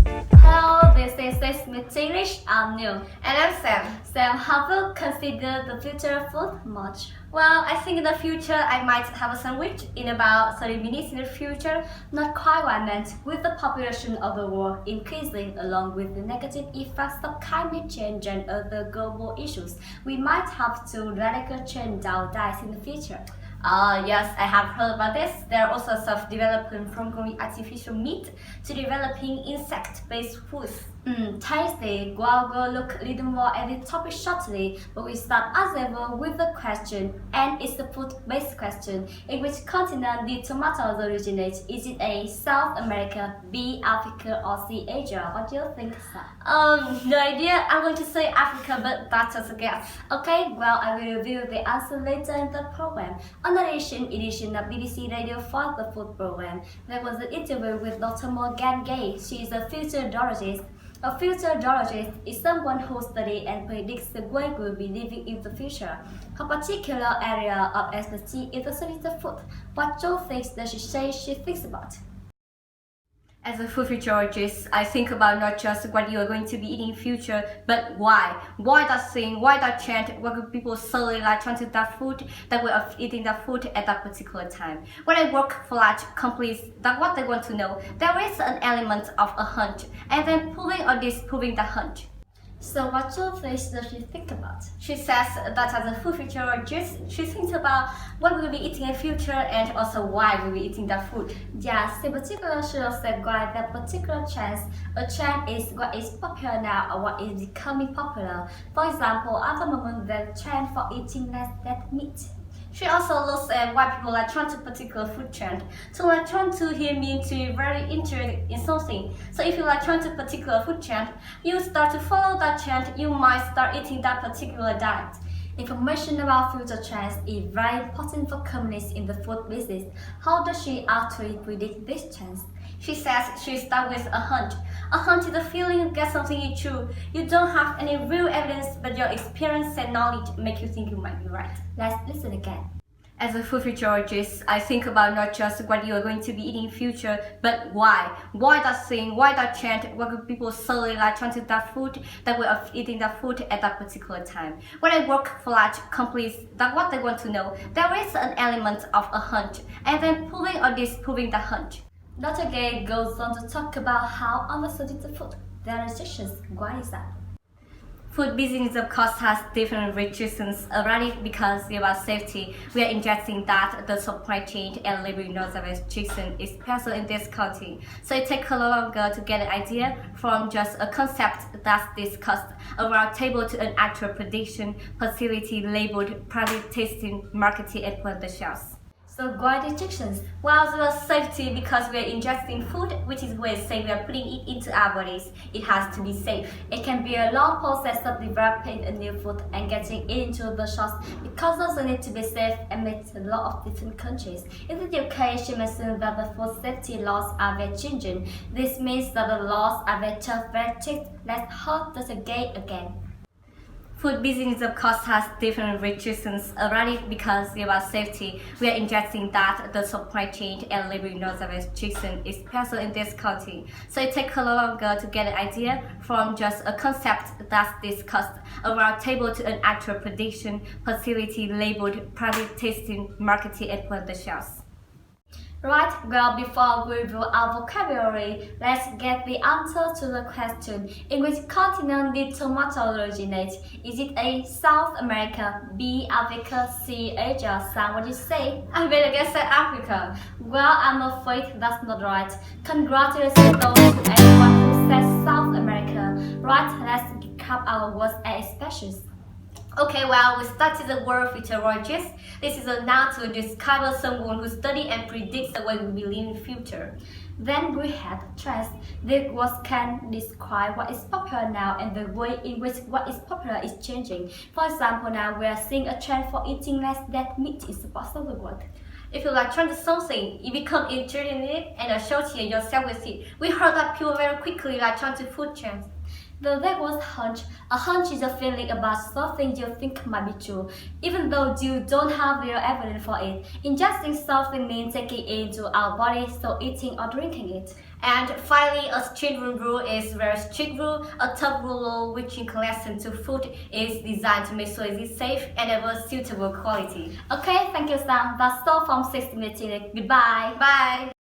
Hello, this is Miss English. I'm New. And I'm Sam. Sam, have you considered the future of food much? Well, I think in the future I might have a sandwich in about 30 minutes in the future. Not quite what I meant. With the population of the world increasing along with the negative effects of climate change and other global issues, we might have to radically change our diets in the future. Yes, I have heard about this. There are also self-developing from growing artificial meat to developing insect-based foods. Tasty. We'll go look a little more at the topic shortly, but we start as ever with the question, and it's a food-based question. In which continent did tomatoes originate? Is it A, South America, B, Africa, or C, Asia? What do you think, Sam? No idea. I'm going to say Africa, but that's just a guess. Okay, well, I will reveal the answer later in the program. On the recent edition of BBC Radio 4 The Food Program, there was an interview with Dr. Morgan Gay. She is a futurologist. A futurologist is someone who studies and predicts the way we'll be living in the future. Her particular area of expertise is the study of food. What do you think does she say she thinks about? As a food futurologist, I think about not just what you are going to be eating in future, but why. Why that thing, why that chant, why do people suddenly like trying to that food, that we are eating that food at that particular time. When I work for large companies, that's what they want to know. There is an element of a hunch, and then proving or disproving the hunch. So what do you think does she think about? She says that as a food futurologist, she thinks about what we'll be eating in future and also why we'll be eating that food. Yes, in particular, she will describe that particular trend. A trend is what is popular now or what is becoming popular. For example, at the moment, the trend for eating less red meat. She also looks at why people are trying to particular food trend. So like trying to hear me to very interested in something. So if you like trying to particular food trend, you start to follow that trend, you might start eating that particular diet. Information about future trends is very important for companies in the food business. How does she actually predict these trends? She says she starts with a hunch. A hunch is a feeling you get something is true. You don't have any real evidence, but your experience and knowledge make you think you might be right. Let's listen again. As a food futurologist, I think about not just what you are going to be eating in future, but why. Why that thing, why that chant, why do people suddenly like trying to that food, that we are eating that food at that particular time. When I work for large companies, that's what they want to know. There is an element of a hunch, and then proving or disproving the hunch. Dr. Gay goes on to talk about how on the study of food, there are restrictions. Why is that? Food business, of course, has different restrictions already because about safety. We are injecting that the supply chain and labor knows of restriction, especially in this country. So it takes a lot longer to get an idea from just a concept that's discussed around table to an actual production facility labeled, product testing, marketing, and put on the shelves. So why restrictions? Well, there is safety because we are ingesting food, which is where say we are putting it into our bodies. It has to be safe. It can be a long process of developing a new food and getting it into the shops because those need to be safe and met a lot of different countries. In the UK, she mentioned that the food safety laws are very changing. This means that the laws are very tough, very strict. Let's hold this again. Food business, of course, has different restrictions already because about safety. We are injecting that the supply chain and labor knows of restriction, especially in this country. So it takes a lot longer to get an idea from just a concept that's discussed around table to an actual production facility labeled, product testing, marketing, and put on the shelves. Right, well, before we review our vocabulary, let's get the answer to the question. In which continent did tomato originate? Is it A, South America, B, Africa, C, Asia? Sam, what do you say? I better guess at Africa. Well, I'm afraid that's not right. Congratulations to everyone who said South America. Right, let's recap our words and expressions. Okay, well, we started the word futurologist. This is a noun to describe someone who studies and predicts the way we will live in the future. Then we had trends. These words can describe what is popular now and the way in which what is popular is changing. For example, now we are seeing a trend for eating less red meat is a possible word. If you like trying something, you become interested in it and associate yourself with it. We heard that people very quickly like trying to food trends. The leg was hunch. A hunch is a feeling about something you think might be true, even though you don't have real evidence for it. Ingesting something means taking it into our body, so eating or drinking it. And finally, a strict rule is very strict rule. A top rule which in connection to food is designed to make sure it is safe and of a suitable quality. Okay, thank you, Sam. That's all from 60 Minutes. Goodbye. Bye.